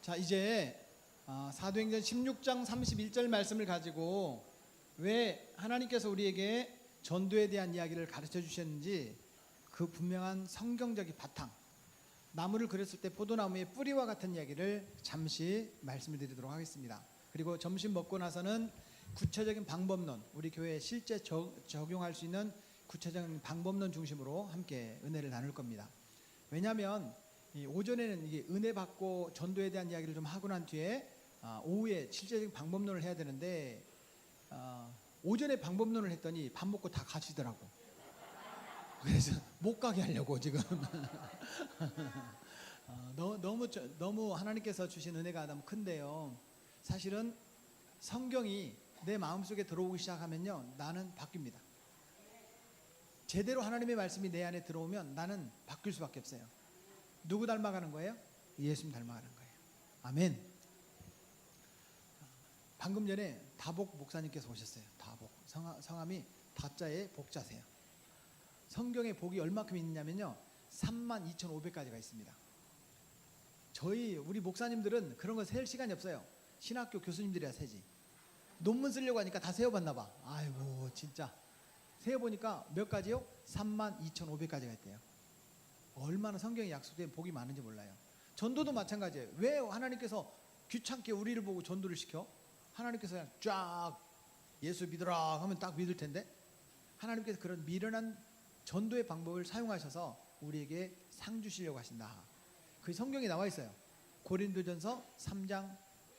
자, 이제 사도행전 16장 31절 말씀을 가지고 왜 하나님께서 우리에게 전도에 대한 이야기를 가르쳐 주셨는지 그 분명한 성경적인 바탕, 나무를 그렸을 때 포도나무의 뿌리와 같은 이야기를 잠시 말씀을 드리도록 하겠습니다. 그리고 점심 먹고 나서는 구체적인 방법론, 우리 교회에 실제 적용할 수 있는 구체적인 방법론 중심으로 함께 은혜를 나눌 겁니다. 왜냐하면 오전에는 이게 은혜 받고 전도에 대한 이야기를 좀 하고 난 뒤에 오후에 실제적인 방법론을 해야 되는데 오전에 방법론을 했더니 밥 먹고 다 가시더라고. 그래서 못 가게 하려고 지금 너무 하나님께서 주신 은혜가 너무 큰데요. 사실은 성경이 내 마음속에 들어오기 시작하면요, 나는 바뀝니다. 제대로 하나님의 말씀이 내 안에 들어오면 나는 바뀔 수밖에 없어요. 누구 닮아가는 거예요? 예수님 닮아가는 거예요. 아멘. 방금 전에 다복 목사님께서 오셨어요. 다복. 성함이 다자의 복자세요. 성경에 복이 얼마큼 있냐면요, 32,500가지가 있습니다. 우리 목사님들은 그런 거 셀 시간이 없어요. 신학교 교수님들이야 세지. 논문 쓰려고 하니까 다 세어봤나 봐. 아이고 진짜 세어보니까 몇 가지요? 32,500가지가 있대요. 얼마나 성경에 약속된 복이 많은지 몰라요. 전도도 마찬가지예요. 왜 하나님께서 귀찮게 우리를 보고 전도를 시켜? 하나님께서 그냥 쫙 예수 믿으라 하면 딱 믿을 텐데, 하나님께서 그런 미련한 전도의 방법을 사용하셔서 우리에게 상 주시려고 하신다. 그 성경에 나와 있어요. 고린도전서 3장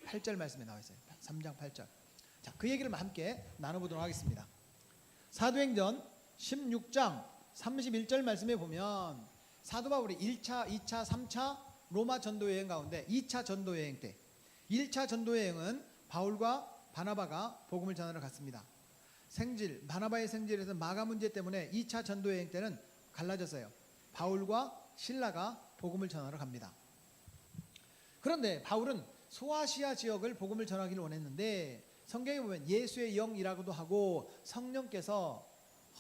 8절 말씀에 나와 있어요. 3장 8절. 자, 그 얘기를 함께 나눠보도록 하겠습니다. 사도행전 16장 31절 말씀에 보면 사도 바울이 1차, 2차, 3차 로마 전도여행 가운데 2차 전도여행 때, 1차 전도여행은 바울과 바나바가 복음을 전하러 갔습니다. 바나바의 생질에서 마가 문제 때문에 2차 전도여행 때는 갈라졌어요. 바울과 신라가 복음을 전하러 갑니다. 그런데 바울은 소아시아 지역을 복음을 전하기를 원했는데 성경에 보면 예수의 영이라고도 하고 성령께서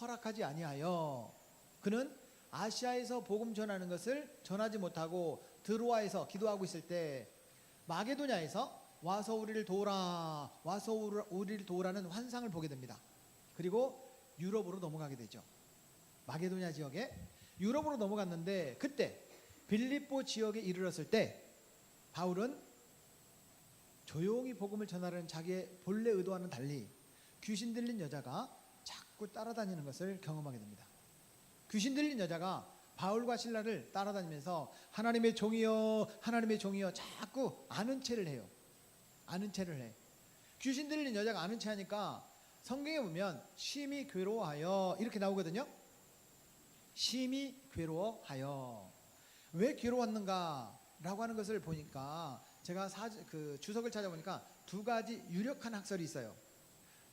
허락하지 아니하여 그는 아시아에서 복음 전하는 것을 전하지 못하고 드로아에서 기도하고 있을 때 마게도냐에서 와서 우리를 도우라, 와서 우리를 도우라는 환상을 보게 됩니다. 그리고 유럽으로 넘어가게 되죠. 마게도냐 지역에 유럽으로 넘어갔는데 그때 빌립보 지역에 이르렀을 때 바울은 조용히 복음을 전하려는 자기의 본래 의도와는 달리 귀신 들린 여자가 자꾸 따라다니는 것을 경험하게 됩니다. 귀신 들린 여자가 바울과 신라를 따라다니면서 하나님의 종이여, 하나님의 종이여 자꾸 아는 체를 해요. 아는 체를 해. 귀신 들린 여자가 아는 체 하니까 성경에 보면 심히 괴로워하여 이렇게 나오거든요. 심히 괴로워하여. 왜 괴로웠는가 라고 하는 것을 보니까 제가 주석을 찾아보니까 두 가지 유력한 학설이 있어요.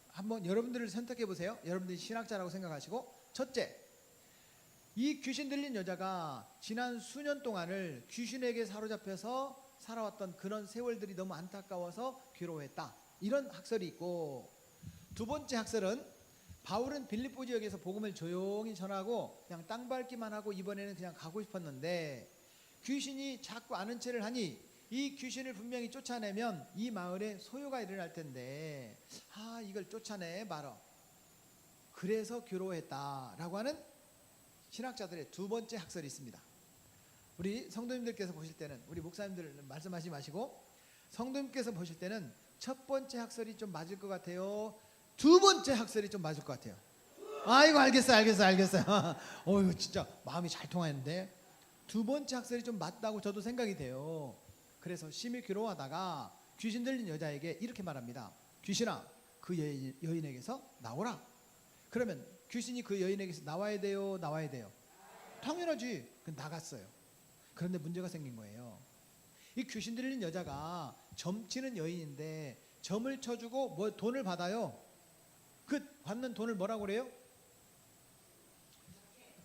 한번 여러분들을 선택해 보세요. 여러분들이 신학자라고 생각하시고, 첫째, 이 귀신 들린 여자가 지난 수년 동안을 귀신에게 사로잡혀서 살아왔던 그런 세월들이 너무 안타까워서 괴로워했다, 이런 학설이 있고, 두 번째 학설은 바울은 빌립보 지역에서 복음을 조용히 전하고 그냥 땅 밟기만 하고 이번에는 그냥 가고 싶었는데 귀신이 자꾸 아는 체를 하니 이 귀신을 분명히 쫓아내면 이 마을에 소요가 일어날 텐데 이걸 쫓아내 말어. 그래서 괴로워했다라고 하는 신학자들의 두 번째 학설이 있습니다. 우리 성도님들께서 보실 때는, 우리 목사님들 말씀하시지 마시고 성도님께서 보실 때는 첫 번째 학설이 좀 맞을 것 같아요, 두 번째 학설이 좀 맞을 것 같아요? 아이고 알겠어요. 어휴 진짜 마음이 잘 통하는데 두 번째 학설이 좀 맞다고 저도 생각이 돼요. 그래서 심히 괴로워하다가 귀신 들린 여자에게 이렇게 말합니다. 귀신아, 그 여인에게서 나오라. 그러면 귀신이 그 여인에게서 나와야 돼요? 당연하지. 나갔어요. 그런데 문제가 생긴 거예요. 이 귀신 들린 여자가 점치는 여인인데 점을 쳐주고 돈을 받아요. 그 받는 돈을 뭐라고 그래요?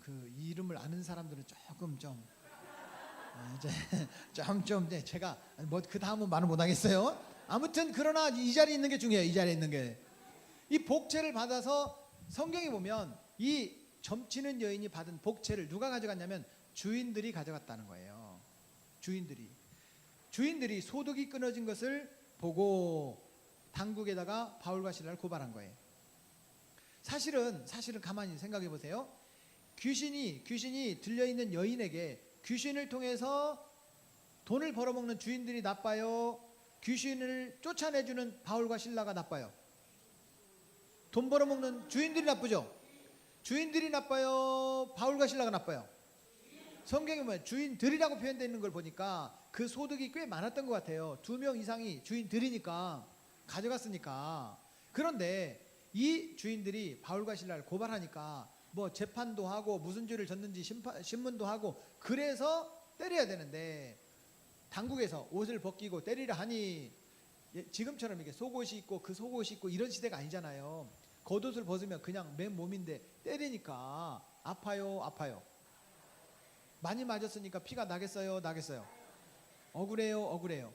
그 이름을 아는 사람들은 조금 제가 그 다음은 말을 못 하겠어요. 아무튼 그러나 이 자리에 있는 게 중요해요. 이 자리에 있는 게, 이 복채를 받아서 성경에 보면 이 점치는 여인이 받은 복채를 누가 가져갔냐면 주인들이 가져갔다는 거예요. 주인들이. 주인들이 소득이 끊어진 것을 보고 당국에다가 바울과 실라를 고발한 거예요. 사실은 가만히 생각해 보세요. 귀신이 들려있는 여인에게 귀신을 통해서 돈을 벌어먹는 주인들이 나빠요? 귀신을 쫓아내주는 바울과 실라가 나빠요? 돈 벌어먹는 주인들이 나쁘죠? 주인들이 나빠요? 바울과 실라가 나빠요? 성경에 보면 주인들이라고 표현되어 있는 걸 보니까 그 소득이 꽤 많았던 것 같아요. 2명 이상이 주인들이니까 가져갔으니까. 그런데 이 주인들이 바울과 실라를 고발하니까 뭐 재판도 하고 무슨 죄를 졌는지 신문도 하고 그래서 때려야 되는데 당국에서 옷을 벗기고 때리라 하니 지금처럼 이렇게 속옷이 있고 그 속옷이 있고 이런 시대가 아니잖아요. 겉옷을 벗으면 그냥 맨 몸인데 때리니까 아파요? 많이 맞았으니까 피가 나겠어요? 억울해요?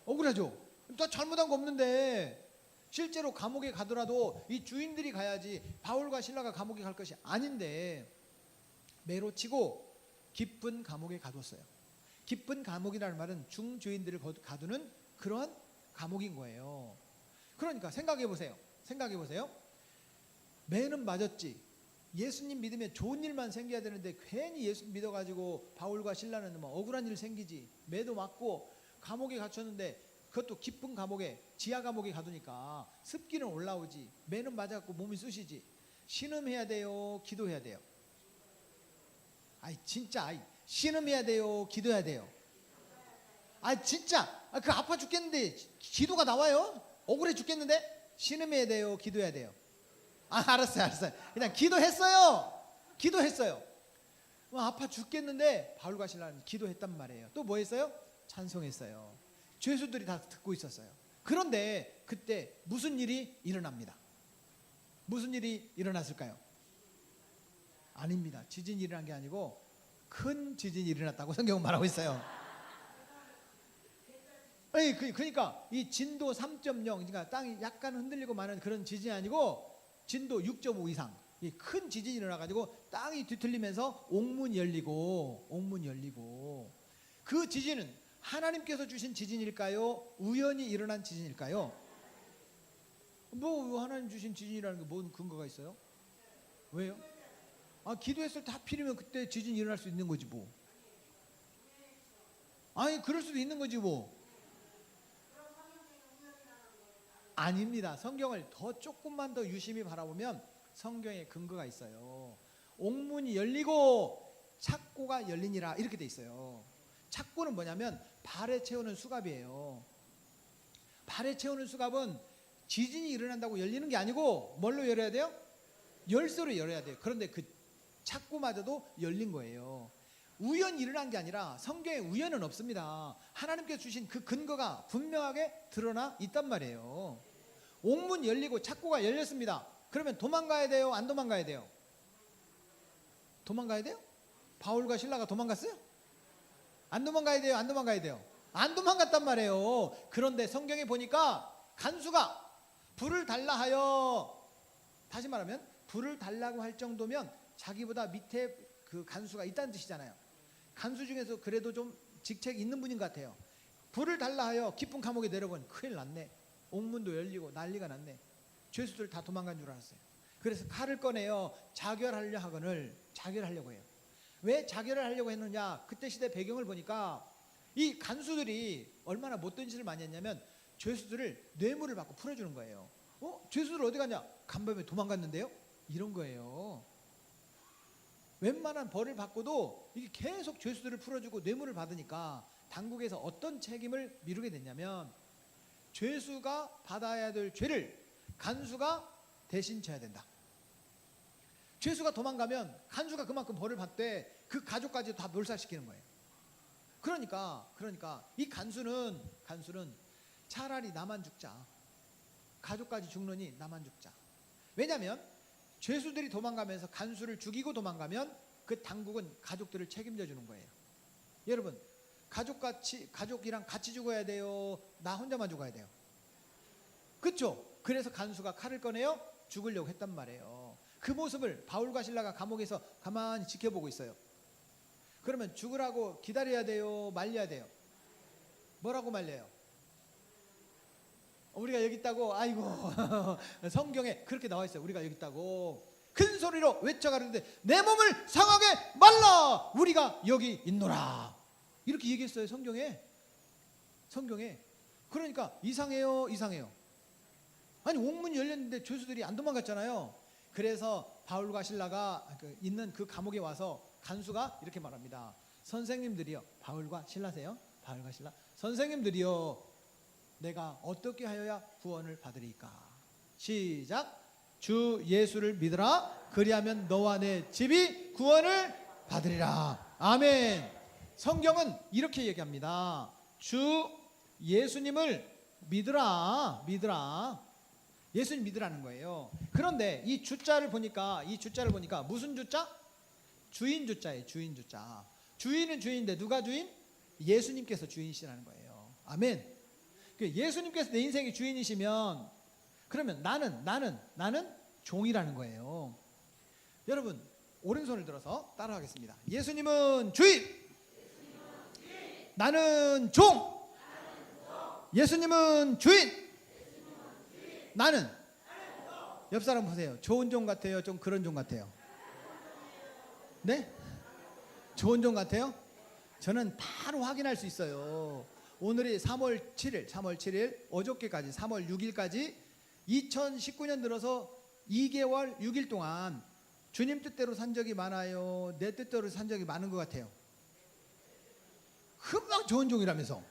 억울하죠? 나 잘못한 거 없는데. 실제로 감옥에 가더라도 이 주인들이 가야지 바울과 실라가 감옥에 갈 것이 아닌데 매로 치고 깊은 감옥에 가뒀어요. 깊은 감옥이라는 말은 중주인들을 가두는 그런 감옥인 거예요. 그러니까 생각해 보세요. 매는 맞았지. 예수님 믿으면 좋은 일만 생겨야 되는데 괜히 예수 믿어가지고 바울과 실라는 뭐 억울한 일 생기지. 매도 맞고 감옥에 갇혔는데 그것도 깊은 감옥에 지하 감옥에 가두니까 습기는 올라오지. 매는 맞아갖고 몸이 쑤시지. 신음해야 돼요? 기도해야 돼요? 신음해야 돼요? 기도해야 돼요? 그 아파 죽겠는데 기도가 나와요? 억울해 죽겠는데? 신음해야 돼요? 기도해야 돼요? 알았어요. 그냥 기도했어요. 아파 죽겠는데 바울과 실라는 기도했단 말이에요. 또 뭐 했어요? 찬송했어요. 죄수들이 다 듣고 있었어요. 그런데 그때 무슨 일이 일어납니다. 무슨 일이 일어났을까요? 아닙니다. 지진이 일어난 게 아니고 큰 지진이 일어났다고 성경은 말하고 있어요. 그러니까 이 진도 3.0, 그러니까 땅이 약간 흔들리고 마는 그런 지진이 아니고 진도 6.5 이상 이 큰 지진이 일어나가지고 땅이 뒤틀리면서 옥문이 열리고 그 지진은 하나님께서 주신 지진일까요? 우연히 일어난 지진일까요? 뭐 하나님 주신 지진이라는 게 뭔 근거가 있어요? 왜요? 기도했을 때 하필이면 그때 지진이 일어날 수 있는 거지 뭐. 그럴 수도 있는 거지 뭐. 아닙니다. 성경을 조금만 더 유심히 바라보면 성경에 근거가 있어요. 옥문이 열리고 착고가 열리니라 이렇게 돼 있어요. 착고는 뭐냐면 발에 채우는 수갑이에요. 발에 채우는 수갑은 지진이 일어난다고 열리는 게 아니고 뭘로 열어야 돼요? 열쇠로 열어야 돼요. 그런데 그 착고마저도 열린 거예요. 우연히 일어난 게 아니라 성경에 우연은 없습니다. 하나님께서 주신 그 근거가 분명하게 드러나 있단 말이에요. 옥문 열리고 착고가 열렸습니다. 그러면 도망가야 돼요? 안 도망가야 돼요? 도망가야 돼요? 바울과 실라가 도망갔어요? 안 도망가야 돼요? 안 도망가야 돼요? 안 도망갔단 말이에요. 그런데 성경에 보니까 간수가 불을 달라 하여, 다시 말하면 불을 달라고 할 정도면 자기보다 밑에 그 간수가 있다는 뜻이잖아요. 간수 중에서 그래도 좀 직책 있는 분인 것 같아요. 불을 달라 하여 깊은 감옥에 내려보니 큰일 났네. 옥문도 열리고 난리가 났네. 죄수들 다 도망간 줄 알았어요. 그래서 칼을 꺼내요. 자결하려고 해요. 왜 자결을 하려고 했느냐? 그때 시대 배경을 보니까 이 간수들이 얼마나 못된 짓을 많이 했냐면 죄수들을 뇌물을 받고 풀어주는 거예요. 죄수들 어디 갔냐? 간밤에 도망갔는데요? 이런 거예요. 웬만한 벌을 받고도 이게 계속 죄수들을 풀어주고 뇌물을 받으니까 당국에서 어떤 책임을 미루게 됐냐면 죄수가 받아야 될 죄를 간수가 대신 져야 된다. 죄수가 도망가면 간수가 그만큼 벌을 받되 그 가족까지 다 몰살시키는 거예요. 그러니까 이 간수는 차라리 나만 죽자. 가족까지 죽느니 나만 죽자. 왜냐하면 죄수들이 도망가면서 간수를 죽이고 도망가면 그 당국은 가족들을 책임져 주는 거예요. 여러분, 가족이랑 같이 죽어야 돼요? 나 혼자만 죽어야 돼요? 그렇죠? 그래서 간수가 칼을 꺼내요 죽으려고 했단 말이에요. 그 모습을 바울과 실라가 감옥에서 가만히 지켜보고 있어요. 그러면 죽으라고 기다려야 돼요? 말려야 돼요? 뭐라고 말려요? 우리가 여기 있다고. 아이고 성경에 그렇게 나와 있어요. 우리가 여기 있다고 큰 소리로 외쳐가는데 내 몸을 상하게 말라 우리가 여기 있노라 이렇게 얘기했어요. 성경에. 그러니까 이상해요. 아니 옥문이 열렸는데 죄수들이 안 도망갔잖아요. 그래서 바울과 실라가 있는 그 감옥에 와서 간수가 이렇게 말합니다. 선생님들이요. 바울과 실라세요. 바울과 실라. 선생님들이요. 내가 어떻게 하여야 구원을 받으리까? 시작. 주 예수를 믿으라. 그리하면 너와 내 집이 구원을 받으리라. 아멘. 성경은 이렇게 얘기합니다. 주 예수님을 믿으라. 예수님 믿으라는 거예요. 그런데 이 주자를 보니까 무슨 주자? 주인 주자예요. 주인 주자. 주인은 주인인데 누가 주인? 예수님께서 주인이시라는 거예요. 아멘. 예수님께서 내 인생의 주인이시면 그러면 나는 종이라는 거예요. 여러분 오른손을 들어서 따라하겠습니다. 예수님은 주인. 나는 종. 예수님은 주인. 나는. 옆 사람 보세요. 좋은 종 같아요? 좀 그런 종 같아요? 네? 좋은 종 같아요? 저는 바로 확인할 수 있어요. 오늘이 3월 7일 어저께까지 3월 6일까지 2019년 들어서 2개월 6일 동안 주님 뜻대로 산 적이 많아요? 내 뜻대로 산 적이 많은 것 같아요? 금방 좋은 종이라면서.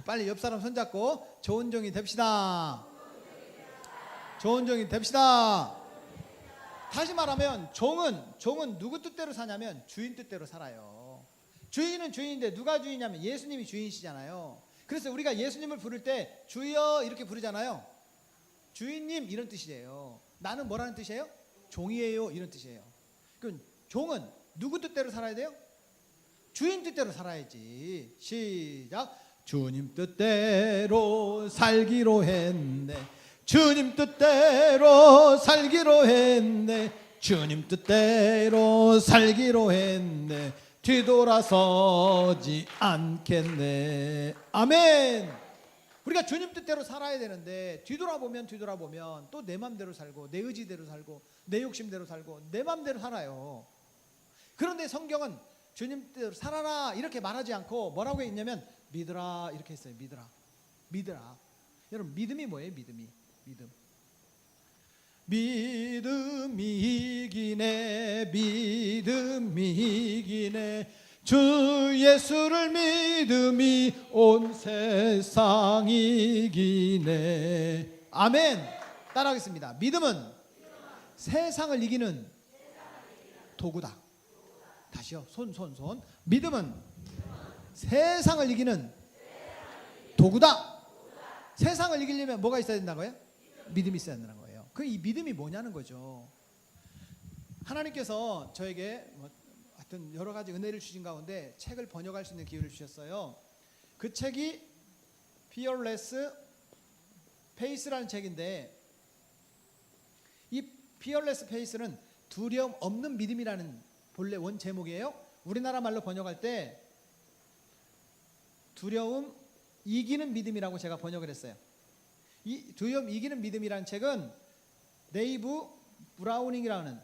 빨리 옆 사람 손잡고 좋은 종이 됩시다. 좋은 종이 됩시다. 다시 말하면 종은 누구 뜻대로 사냐면 주인 뜻대로 살아요. 주인은 주인인데 누가 주인이냐면 예수님이 주인이시잖아요. 그래서 우리가 예수님을 부를 때 주여 이렇게 부르잖아요. 주인님 이런 뜻이에요. 나는 뭐라는 뜻이에요? 종이에요 이런 뜻이에요. 그럼 종은 누구 뜻대로 살아야 돼요? 주인 뜻대로 살아야지. 시작. 주님 뜻대로 살기로 했네. 주님 뜻대로 살기로 했네. 주님 뜻대로 살기로 했네. 뒤돌아서지 않겠네. 아멘. 우리가 주님 뜻대로 살아야 되는데 뒤돌아보면 또 내 맘대로 살고 내 의지대로 살고 내 욕심대로 살고 내 맘대로 살아요. 그런데 성경은 주님 뜻대로 살아라 이렇게 말하지 않고 뭐라고 했냐면 믿으라 이렇게 했어요. 믿으라. 여러분 믿음이 뭐예요? 믿음이 이기네. 주 예수를 믿음이 온 세상 이기네. 아멘. 따라하겠습니다. 믿음은 세상을 이기는 도구다. 다시요. 손. 믿음은 세상을 이기는 도구다. 세상을 이기려면 뭐가 있어야 된다고요? 믿음이 있어야 된다는 거예요. 그 이 믿음이 뭐냐는 거죠. 하나님께서 저에게 하여튼 여러 가지 은혜를 주신 가운데 책을 번역할 수 있는 기회를 주셨어요. 그 책이 Fearless Faith라는 책인데 이 Fearless Faith는 두려움 없는 믿음이라는 본래 원 제목이에요. 우리나라 말로 번역할 때 두려움 이기는 믿음이라고 제가 번역을 했어요. 이 두려움 이기는 믿음이라는 책은 데이브 브라우닝이라는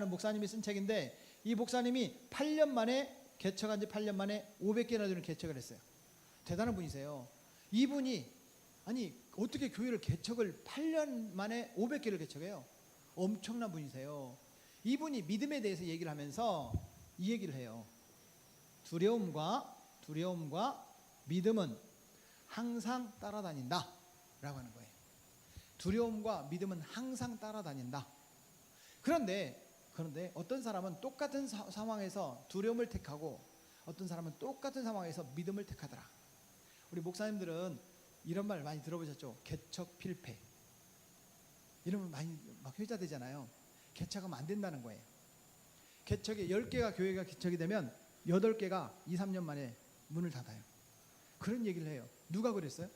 목사님이 쓴 책인데 이 목사님이 8년 만에 개척한 지 8년 만에 500개나 되는 개척을 했어요. 대단한 분이세요. 이분이 아니 어떻게 교회를 개척을 8년 만에 500개를 개척해요? 엄청난 분이세요. 이분이 믿음에 대해서 얘기를 하면서 이 얘기를 해요. 두려움과 믿음은 항상 따라다닌다 라고 하는 거예요. 두려움과 믿음은 항상 따라다닌다. 그런데 어떤 사람은 똑같은 상황에서 두려움을 택하고 어떤 사람은 똑같은 상황에서 믿음을 택하더라. 우리 목사님들은 이런 말 많이 들어보셨죠? 개척 필패. 이러면 많이 막 회자되잖아요. 개척하면 안 된다는 거예요. 개척에 10개가 교회가 개척이 되면 8개가 2, 3년 만에 문을 닫아요. 그런 얘기를 해요. 누가 그랬어요?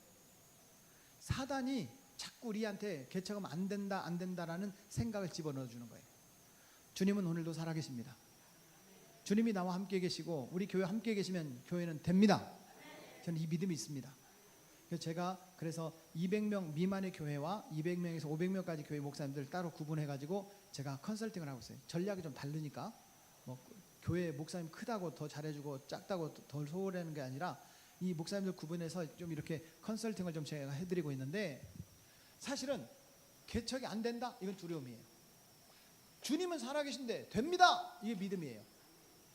사단이 자꾸 우리한테 개척하면 안 된다라는 생각을 집어넣어 주는 거예요. 주님은 오늘도 살아계십니다. 주님이 나와 함께 계시고 우리 교회 함께 계시면 교회는 됩니다. 저는 이 믿음이 있습니다. 그래서 200명 미만의 교회와 200명에서 500명까지 교회 목사님들 따로 구분해가지고 제가 컨설팅을 하고 있어요. 전략이 좀 다르니까 뭐 교회 목사님 크다고 더 잘해주고 작다고 덜 소홀하는 게 아니라 이 목사님들 구분해서 좀 이렇게 컨설팅을 좀 제가 해드리고 있는데, 사실은 개척이 안 된다? 이건 두려움이에요. 주님은 살아계신데 됩니다. 이게 믿음이에요.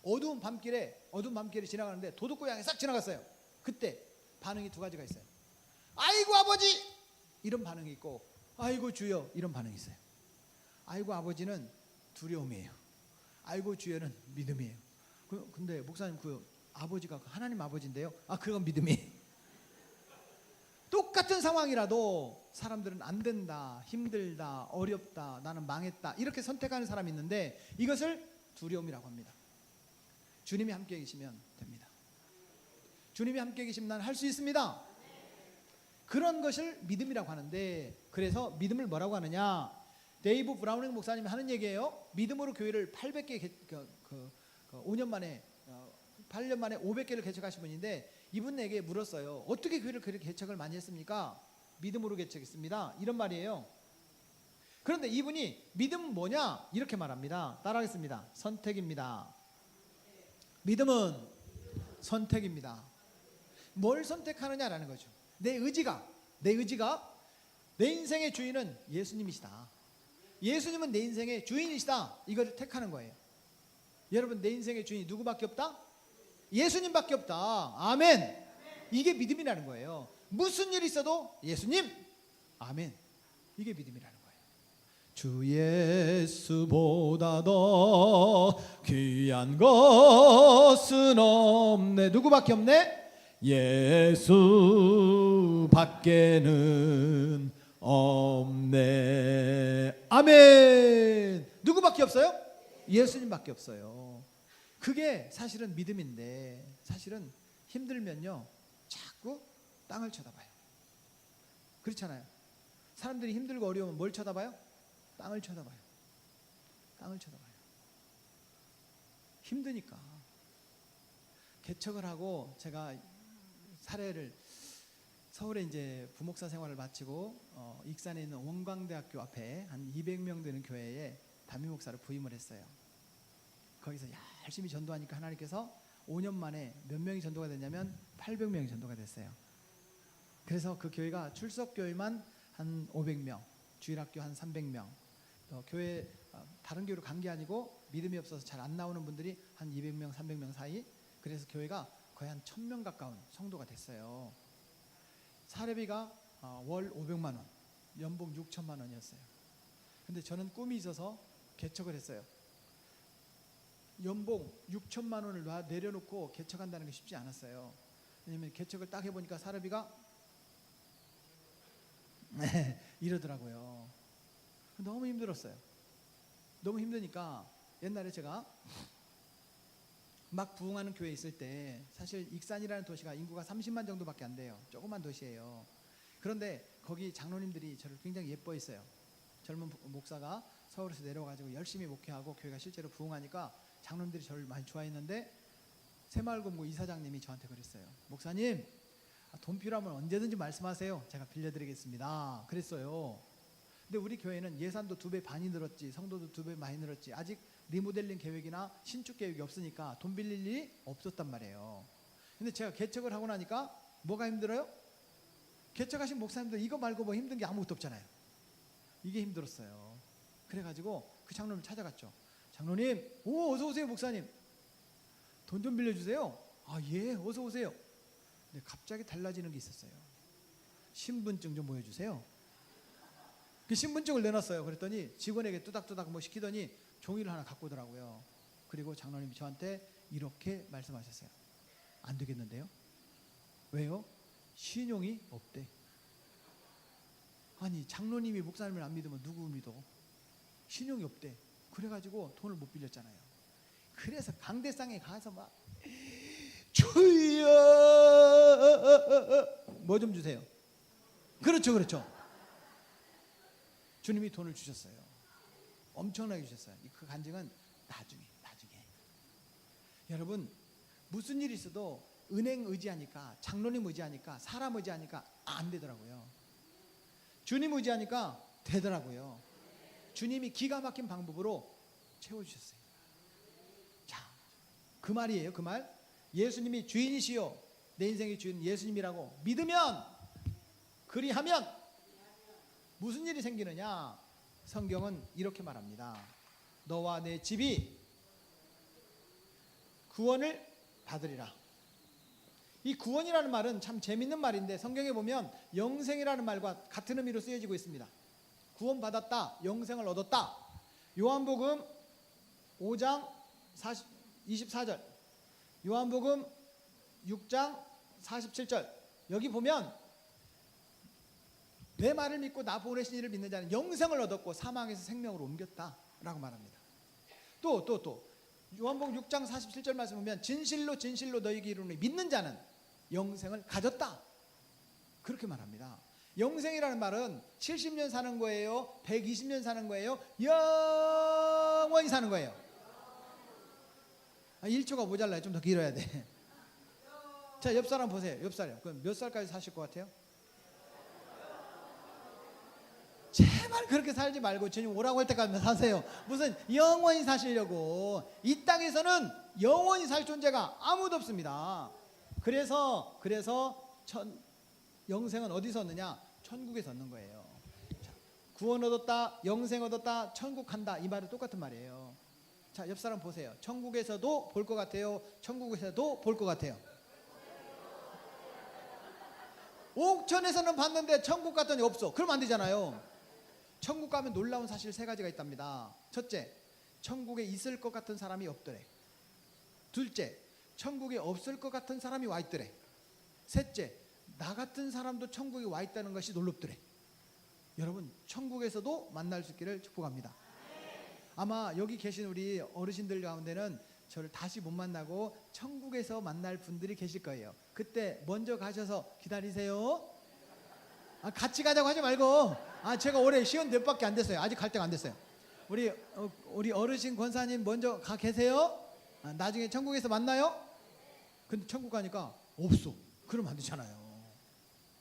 어두운 밤길에 지나가는데 도둑고 양이 싹 지나갔어요. 그때 반응이 두 가지가 있어요. 아이고 아버지 이런 반응이 있고, 아이고 주여 이런 반응이 있어요. 아이고 아버지는 두려움이에요. 아이고 주여는 믿음이에요. 근데 목사님 그 아버지가 하나님 아버지인데요. 그건 믿음이에요. 똑같은 상황이라도 사람들은 안 된다, 힘들다, 어렵다, 나는 망했다 이렇게 선택하는 사람이 있는데, 이것을 두려움이라고 합니다. 주님이 함께 계시면 됩니다. 주님이 함께 계시면 난 할 수 있습니다. 그런 것을 믿음이라고 하는데, 그래서 믿음을 뭐라고 하느냐, 데이브 브라우닝 목사님이 하는 얘기예요. 믿음으로 교회를 800개 5년 만에 8년 만에 500개를 개척하신 분인데, 이분에게 물었어요. 어떻게 교회를 그렇게 개척을 많이 했습니까? 믿음으로 개척했습니다. 이런 말이에요. 그런데 이분이 믿음은 뭐냐? 이렇게 말합니다. 따라하겠습니다. 선택입니다. 믿음은 선택입니다. 뭘 선택하느냐라는 거죠. 내 의지가 내 인생의 주인은 예수님이시다. 예수님은 내 인생의 주인이시다. 이걸 택하는 거예요. 여러분, 내 인생의 주인이 누구밖에 없다? 예수님밖에 없다. 아멘. 이게 믿음이라는 거예요. 무슨 일이 있어도 예수님, 아멘. 이게 믿음이라는 거예요. 주 예수보다 더 귀한 것은 없네. 누구밖에 없네? 예수밖에는 없네. 아멘. 누구밖에 없어요? 예수님밖에 없어요. 그게 사실은 믿음인데, 사실은 힘들면요 자꾸 땅을 쳐다봐요. 그렇잖아요. 사람들이 힘들고 어려우면 뭘 쳐다봐요? 땅을 쳐다봐요. 땅을 쳐다봐요. 힘드니까. 개척을 하고 제가 사례를, 서울에 이제 부목사 생활을 마치고 익산에 있는 원광대학교 앞에 한 200명 되는 교회에 담임 목사를 부임을 했어요. 거기서 열심히 전도하니까 하나님께서 5년 만에 몇 명이 전도가 됐냐면 800명이 전도가 됐어요. 그래서 그 교회가 출석교회만 한 500명, 주일학교 한 300명, 교회 다른 교회로 간 게 아니고 믿음이 없어서 잘 안 나오는 분들이 한 200명, 300명 사이, 그래서 교회가 거의 한 1000명 가까운 성도가 됐어요. 사례비가 월 500만 원, 연봉 6천만 원이었어요. 근데 저는 꿈이 있어서 개척을 했어요. 연봉 6천만 원을 내려놓고 개척한다는 게 쉽지 않았어요. 왜냐면 개척을 딱 해보니까 사례비가 이러더라고요. 너무 힘들었어요. 너무 힘드니까 옛날에 제가 막 부흥하는 교회에 있을 때, 사실 익산이라는 도시가 인구가 30만 정도밖에 안 돼요. 조그만 도시예요. 그런데 거기 장로님들이 저를 굉장히 예뻐했어요. 젊은 목사가 서울에서 내려와가지고 열심히 목회하고 교회가 실제로 부흥하니까 장로님들이 저를 많이 좋아했는데, 새마을금고 이사장님이 저한테 그랬어요. 목사님, 돈 필요하면 언제든지 말씀하세요. 제가 빌려드리겠습니다. 그랬어요. 근데 우리 교회는 예산도 2배 반이 늘었지, 성도도 2배 많이 늘었지, 아직 리모델링 계획이나 신축 계획이 없으니까 돈 빌릴 일이 없었단 말이에요. 근데 제가 개척을 하고 나니까 뭐가 힘들어요? 개척하신 목사님들 이거 말고 뭐 힘든 게 아무것도 없잖아요. 이게 힘들었어요. 그래가지고 그 장로님을 찾아갔죠. 장로님, 어서 오세요. 목사님, 돈 좀 빌려주세요. 예, 어서 오세요. 근데 갑자기 달라지는 게 있었어요. 신분증 좀 보여주세요. 그 신분증을 내놨어요. 그랬더니 직원에게 뚜닥뚜닥 뭐 시키더니 종이를 하나 갖고 오더라고요. 그리고 장로님이 저한테 이렇게 말씀하셨어요. 안 되겠는데요? 왜요? 신용이 없대. 아니, 장로님이 목사님을 안 믿으면 누구 믿어? 신용이 없대. 그래가지고 돈을 못 빌렸잖아요. 그래서 강대상에 가서 막 주여 뭐 좀 주세요. 그렇죠. 주님이 돈을 주셨어요. 엄청나게 주셨어요. 그 간증은 나중에. 여러분, 무슨 일이 있어도 은행 의지하니까, 장로님 의지하니까, 사람 의지하니까 안 되더라고요. 주님 의지하니까 되더라고요. 주님이 기가 막힌 방법으로 채워주셨어요. 자, 그 말이에요. 그 말. 예수님이 주인이시요 내 인생의 주인 예수님이라고 믿으면, 그리하면 무슨 일이 생기느냐? 성경은 이렇게 말합니다. 너와 내 집이 구원을 받으리라. 이 구원이라는 말은 참 재밌는 말인데 성경에 보면 영생이라는 말과 같은 의미로 쓰여지고 있습니다. 구원받았다, 영생을 얻었다. 요한복음 5장 24절, 요한복음 6장 47절, 여기 보면 내 말을 믿고 나 보내신 이를 믿는 자는 영생을 얻었고 사망에서 생명으로 옮겼다라고 말합니다. 또 요한복음 6장 47절 말씀 보면 진실로 진실로 너희에게 이르노니 믿는 자는 영생을 가졌다, 그렇게 말합니다. 영생이라는 말은 70년 사는 거예요? 120년 사는 거예요? 영원히 사는 거예요? 1초가 모자라요. 좀 더 길어야 돼. 자, 옆 사람 보세요. 옆 사람. 그럼 몇 살까지 사실 것 같아요? 제발 그렇게 살지 말고 주님 오라고 할 때까지 사세요. 무슨 영원히 사시려고. 이 땅에서는 영원히 살 존재가 아무도 없습니다. 그래서 영생은 어디서 얻느냐? 천국에서 얻는 거예요. 자, 구원 얻었다, 영생 얻었다, 천국 간다, 이 말은 똑같은 말이에요. 자, 옆 사람 보세요. 천국에서도 볼 것 같아요? 천국에서도 볼 것 같아요? 옥천에서는 봤는데 천국 갔더니 없어. 그러면 안 되잖아요. 천국 가면 놀라운 사실 3가지가 있답니다. 첫째, 천국에 있을 것 같은 사람이 없더래. 둘째, 천국에 없을 것 같은 사람이 와 있더래. 셋째, 나 같은 사람도 천국에 와 있다는 것이 놀랍더래. 여러분, 천국에서도 만날 수 있기를 축복합니다. 아마 여기 계신 우리 어르신들 가운데는 저를 다시 못 만나고 천국에서 만날 분들이 계실 거예요. 그때 먼저 가셔서 기다리세요. 같이 가자고 하지 말고, 제가 올해 시간 몇 밖에 안 됐어요. 아직 갈 때가 안 됐어요. 우리 어르신 권사님 먼저 가 계세요. 나중에 천국에서 만나요. 근데 천국 가니까 없어. 그러면 안 되잖아요.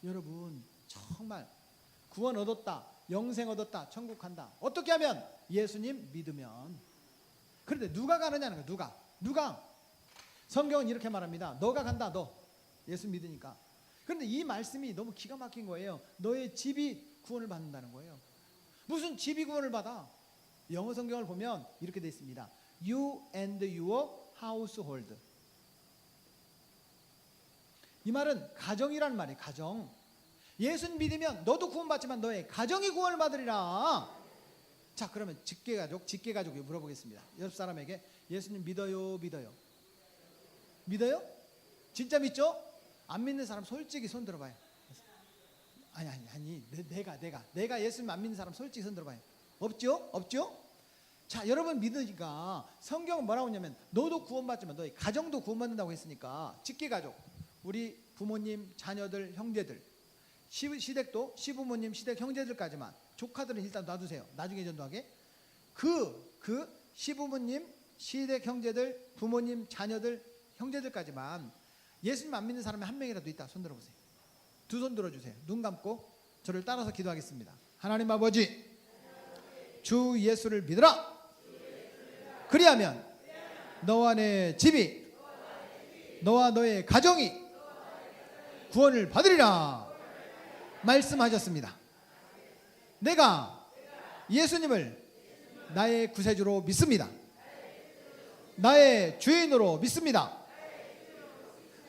여러분, 정말 구원 얻었다, 영생 얻었다, 천국 간다. 어떻게 하면? 예수님 믿으면. 그런데 누가 가느냐는 거예요. 누가? 성경은 이렇게 말합니다. 너가 간다. 너 예수 믿으니까. 그런데 이 말씀이 너무 기가 막힌 거예요. 너의 집이 구원을 받는다는 거예요. 무슨 집이 구원을 받아? 영어 성경을 보면 이렇게 되어 있습니다. You and your household. 이 말은 가정이라는 말이에요. 가정. 예수님 믿으면 너도 구원받지만 너의 가정이 구원을 받으리라. 자, 그러면 직계가족이 물어보겠습니다. 옆 사람에게 예수님 믿어요? 믿어요? 진짜 믿죠? 안 믿는 사람 솔직히 손 들어봐요. 아니, 내가 예수님 안 믿는 사람 솔직히 손 들어봐요. 없죠? 자, 여러분 믿으니까 성경은 뭐라고 했냐면 너도 구원받지만 너의 가정도 구원받는다고 했으니까 직계가족, 우리 부모님, 자녀들, 형제들, 시댁도 시부모님, 시댁 형제들까지만, 조카들은 일단 놔두세요. 나중에 전도하게. 그 시부모님, 시댁 형제들, 부모님, 자녀들, 형제들까지만 예수님 안 믿는 사람이 한 명이라도 있다. 손 들어보세요. 두 손 들어주세요. 눈 감고 저를 따라서 기도하겠습니다. 하나님 아버지, 주 예수를 믿으라. 그리하면 너와 내 집이, 너와 너의 가정이 구원을 받으리라 말씀하셨습니다. 내가 예수님을 나의 구세주로 믿습니다. 나의 주인으로 믿습니다.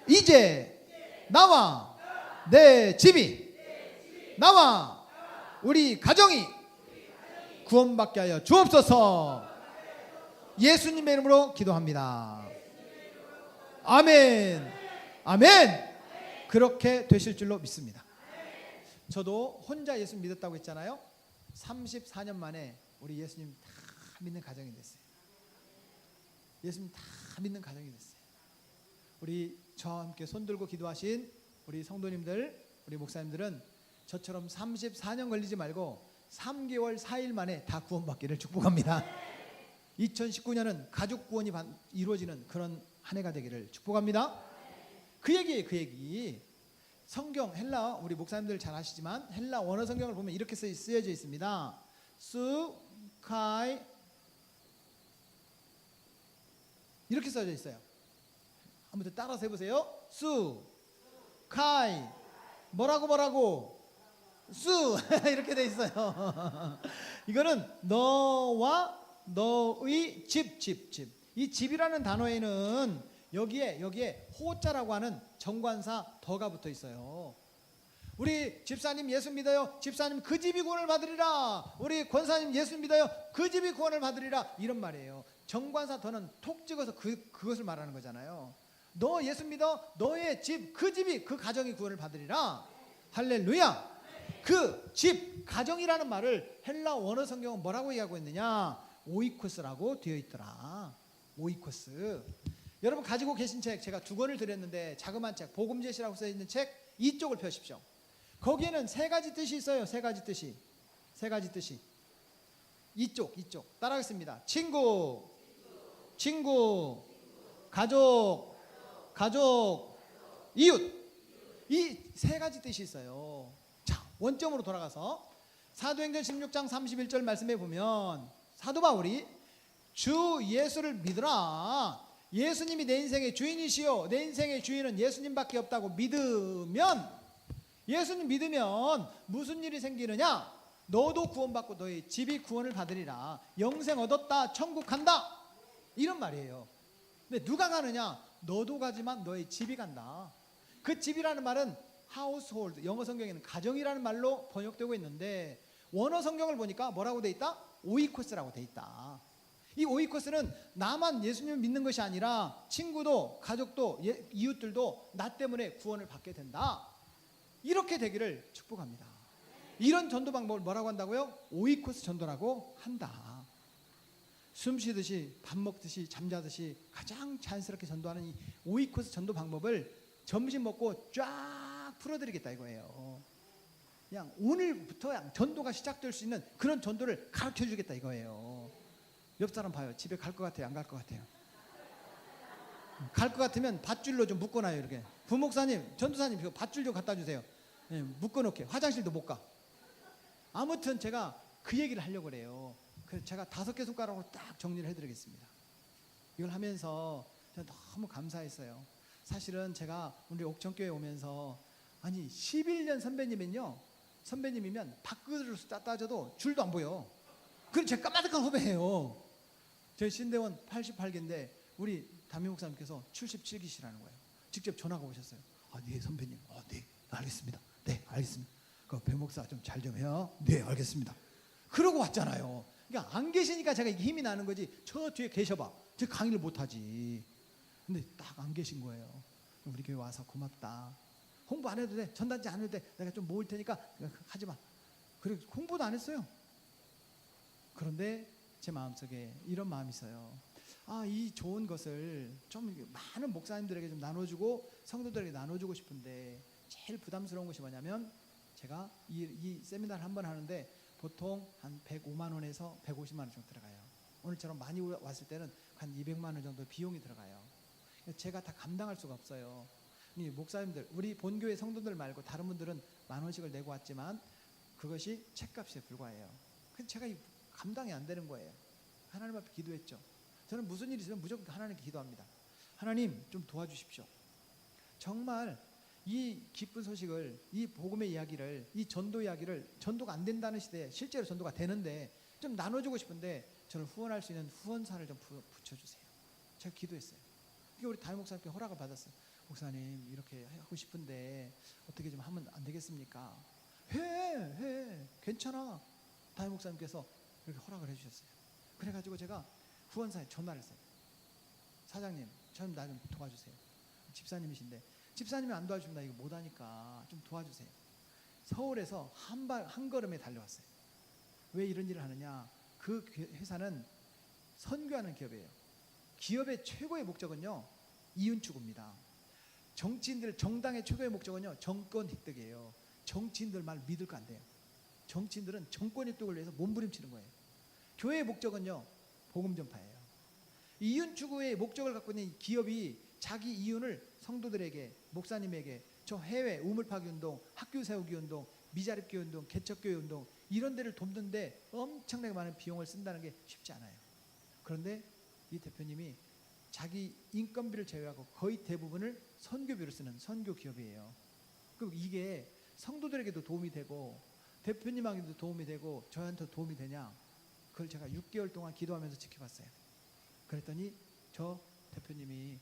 이제 나와 내 집이, 나와 우리 가정이 구원받게 하여 주옵소서. 예수님의 이름으로 기도합니다. 아멘. 그렇게 되실 줄로 믿습니다. 저도 혼자 예수 믿었다고 했잖아요. 34년 만에 우리 예수님 다 믿는 가정이 됐어요. 예수님 다 믿는 가정이 됐어요. 우리 저와 함께 손들고 기도하신 우리 성도님들, 우리 목사님들은 저처럼 34년 걸리지 말고 3개월 4일 만에 다 구원받기를 축복합니다. 2019년은 가족 구원이 이루어지는 그런 한 해가 되기를 축복합니다. 그 얘기예요. 그 얘기. 성경 헬라 우리 목사님들 잘 아시지만 헬라 원어 성경을 보면 이렇게 쓰여져 있습니다. 수 카이 이렇게 써져 있어요. 한번 더 따라서 해보세요. 수 카이 뭐라고 수 이렇게 돼 있어요. 이거는 너와 너의 집. 이 집이라는 단어에는 여기에 호자라고 하는 정관사 더가 붙어 있어요. 우리 집사님 예수 믿어요. 집사님 그 집이 구원을 받으리라. 우리 권사님 예수 믿어요. 그 집이 구원을 받으리라. 이런 말이에요. 정관사 더는 톡 찍어서 그것을 말하는 거잖아요. 너 예수 믿어. 너의 집, 그 집이, 그 가정이 구원을 받으리라. 할렐루야. 그 집, 가정이라는 말을 헬라 원어 성경은 뭐라고 얘기하고 있느냐? 오이코스라고 되어 있더라. 오이코스. 여러분 가지고 계신 책 제가 2권을 드렸는데 자그마한 책 복음제시라고 써 있는 책 이쪽을 펴십시오. 거기에는 3가지 뜻이 있어요. 3가지 뜻이. 이쪽 따라하겠습니다. 친구, 가족, 이웃. 이 3가지 뜻이 있어요. 자, 원점으로 돌아가서 사도행전 16장 31절 말씀에 보면 사도 바울이 주 예수를 믿으라. 예수님이 내 인생의 주인이시요 내 인생의 주인은 예수님밖에 없다고 믿으면, 예수님 믿으면 무슨 일이 생기느냐? 너도 구원받고 너의 집이 구원을 받으리라. 영생 얻었다, 천국 간다, 이런 말이에요. 근데 누가 가느냐? 너도 가지만 너의 집이 간다. 그 집이라는 말은 household, 영어 성경에는 가정이라는 말로 번역되고 있는데 원어 성경을 보니까 뭐라고 돼 있다? 오이코스라고 돼 있다. 이 오이코스는 나만 예수님을 믿는 것이 아니라 친구도 가족도 이웃들도 나 때문에 구원을 받게 된다. 이렇게 되기를 축복합니다. 이런 전도 방법을 뭐라고 한다고요? 오이코스 전도라고 한다. 숨 쉬듯이 밥 먹듯이 잠자듯이 가장 자연스럽게 전도하는 이 오이코스 전도 방법을 점심 먹고 쫙 풀어드리겠다 이거예요. 그냥 오늘부터 그냥 전도가 시작될 수 있는 그런 전도를 가르쳐 주겠다 이거예요. 옆 사람 봐요. 집에 갈 것 같아요? 안 갈 것 같아요? 갈 것 같으면 밧줄로 좀 묶어놔요. 이렇게. 부목사님, 전도사님, 이거 밧줄 좀 갖다 주세요. 네, 묶어놓게. 화장실도 못 가. 아무튼 제가 그 얘기를 하려고 그래요. 그래서 제가 5개 손가락으로 딱 정리를 해드리겠습니다. 이걸 하면서 제가 너무 감사했어요. 사실은 제가 우리 옥천교회 오면서 아니 11년 선배님이면 밥그릇으로 따져도 줄도 안 보여. 그럼 제가 까마득한 후배예요. 저희 신대원 88개인데 우리 담임 목사님께서 77기시라는 거예요. 직접 전화가 오셨어요. 아, 네 선배님. 네, 알겠습니다. 네, 알겠습니다. 그 배 목사 좀 잘 좀 해요. 네, 알겠습니다. 그러고 왔잖아요. 그러니까 안 계시니까 제가 힘이 나는 거지. 저 뒤에 계셔봐. 제가 강의를 못하지. 근데 딱 안 계신 거예요. 우리 교회 와서 고맙다. 홍보 안 해도 돼. 전단지 안 해도 돼. 내가 좀 모을 테니까 하지 마. 그리고 홍보도 안 했어요. 그런데 제 마음속에 이런 마음이 있어요. 아, 이 좋은 것을 좀 많은 목사님들에게 좀 나눠주고 성도들에게 나눠주고 싶은데 제일 부담스러운 것이 뭐냐면 제가 이 세미나를 한 번 하는데 보통 한 105만 원에서 150만 원 정도 들어가요. 오늘처럼 많이 왔을 때는 한 200만 원 정도 비용이 들어가요. 제가 다 감당할 수가 없어요. 이 목사님들, 우리 본교회 성도들 말고 다른 분들은 10,000원씩을 내고 왔지만 그것이 책값에 불과해요. 그래서 제가 감당이 안 되는 거예요. 하나님 앞에 기도했죠. 저는 무슨 일이 있으면 무조건 하나님께 기도합니다. 하나님 좀 도와주십시오. 정말 이 기쁜 소식을, 이 복음의 이야기를, 이 전도 이야기를, 전도가 안 된다는 시대에 실제로 전도가 되는데 좀 나눠주고 싶은데 저를 후원할 수 있는 후원사를 좀 붙여주세요. 제가 기도했어요. 이게 우리 담임 목사님께 허락을 받았어요. 목사님 이렇게 하고 싶은데 어떻게 좀 하면 안 되겠습니까? 해 괜찮아. 담임 목사님께서 이렇게 허락을 해주셨어요. 그래가지고 제가 후원사에 전화를 했어요. 사장님, 나 좀 도와주세요. 집사님이신데 집사님이 안 도와주면 나 이거 못하니까 좀 도와주세요. 서울에서 한 걸음에 달려왔어요. 왜 이런 일을 하느냐? 그 회사는 선교하는 기업이에요. 기업의 최고의 목적은요, 이윤 추구입니다. 정당의 최고의 목적은요, 정권 획득이에요. 정치인들 말 믿을 거 안 돼요. 정치인들은 정권 획득을 위해서 몸부림치는 거예요. 교회의 목적은요, 복음 전파예요. 이윤 추구의 목적을 갖고 있는 이 기업이 자기 이윤을 성도들에게, 목사님에게 저 해외 우물파기 운동, 학교 세우기 운동, 미자립교회 운동, 개척교회 운동 이런 데를 돕는데 엄청나게 많은 비용을 쓴다는 게 쉽지 않아요. 그런데 이 대표님이 자기 인건비를 제외하고 거의 대부분을 선교비로 쓰는 선교 기업이에요. 그럼 이게 성도들에게도 도움이 되고 대표님에게도 도움이 되고 저한테도 도움이 되냐? 그걸 제가 6개월 동안 기도하면서 지켜봤어요. 그랬더니 저 대표님이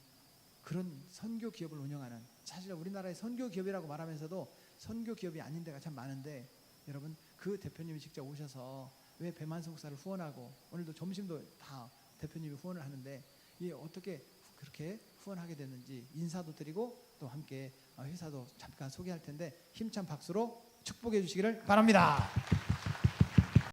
그런 선교 기업을 운영하는, 사실 우리나라의 선교 기업이라고 말하면서도 선교 기업이 아닌 데가 참 많은데, 여러분 그 대표님이 직접 오셔서 왜 배만수 목사를 후원하고 오늘도 점심도 다 대표님이 후원을 하는데 이 어떻게 그렇게 후원하게 됐는지 인사도 드리고 또 함께 회사도 잠깐 소개할 텐데 힘찬 박수로 축복해 주시기를 바랍니다.